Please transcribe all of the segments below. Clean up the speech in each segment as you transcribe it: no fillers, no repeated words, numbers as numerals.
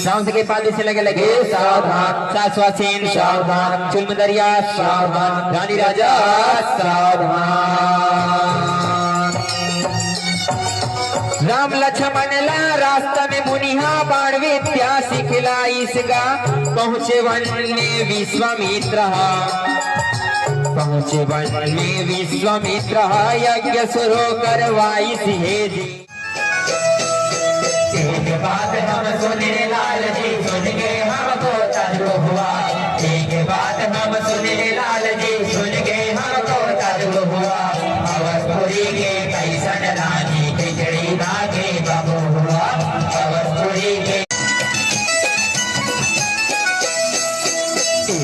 राम के पाले से लगे लगे सावधान, सासवासीन सावधान, चुलमदरिया सावधान, रानी राजा सावधान। राम लक्ष्मण ला रास्ता में मुनिहा बाण विद्या सिखला इसगा, पहुँचे वन में विश्वामित्र, पहुँचे वन में विश्वामित्र, यज्ञ शुरू करवाई सिहेजी। एक बात हम सुने लाल जी, सुन के हमको तजुर्बा हुआ, एक बात हम सुने लाल जी, सुन के हमको तजुर्बा हुआ, अवधपुरी के कैसन रानी खिचड़ी भागे बाबू हुआ, अवधपुरी के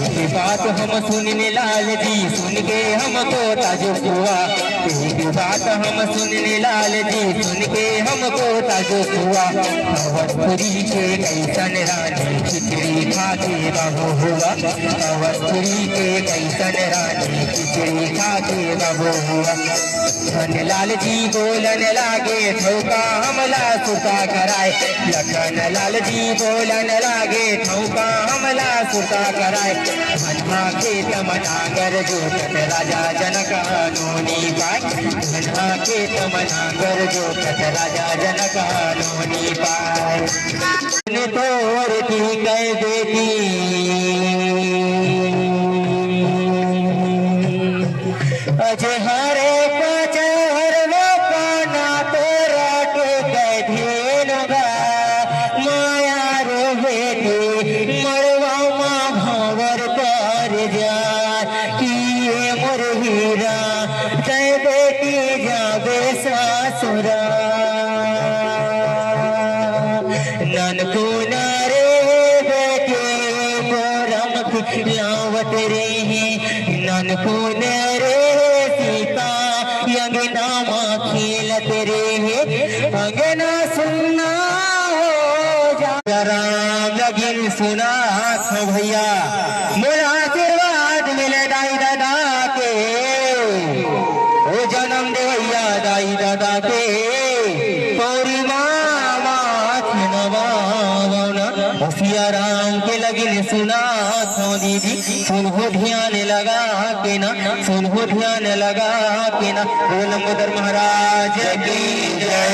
एक बात हम सुनने लाल जी, सुन के हमको ताजुब हुआ, एक बात हम सुनने लाल जी, सुन के हमको ताजुब हुआ, अवधपुरी के कैसन रानी खिचड़ी खाके बाबू हुआ, अवधपुरी के कैसन रानी खिचड़ी खाके बाबू हुआ। धन लाल जी बोलन लागे ठौका हमला सुता कराए, लखन लाल जी बोलन लागे ठौका हमला सुता कराए, धन्हा के तमनागर जोतत राजा जनक नोनी पाए, धन्हा के तमनागर जोतत राजा जनक नोनी पाए। तोर की कह बेटी अजय हरे ननको नारे बेटे मोरम खिलावत रे हैं, ननको नारे सीता अंगना माँ खेलत रे हैं, अंगना सुनना हो जा राम लगिन सुना भैया, मोरा आशीर्वाद मिले दाई दादा के, ओ जन्म दे भैया दाई दादा के, सिया राम के लगिन सुना थो दीदी, सुनहो ध्यान लगा के ना, सुनहो ध्यान लगा के ना, बोल लंबोदर महाराज की जय।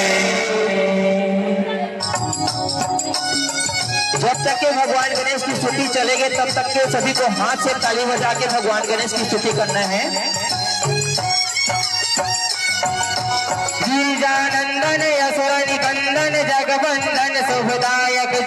जब तक के भगवान गणेश की स्तुति चलेगी तब तक के सभी को हाथ से ताली बजा के भगवान गणेश की स्तुति करना है। गिरिजानंदन असुर निकंदन जगवंदन शुभदायक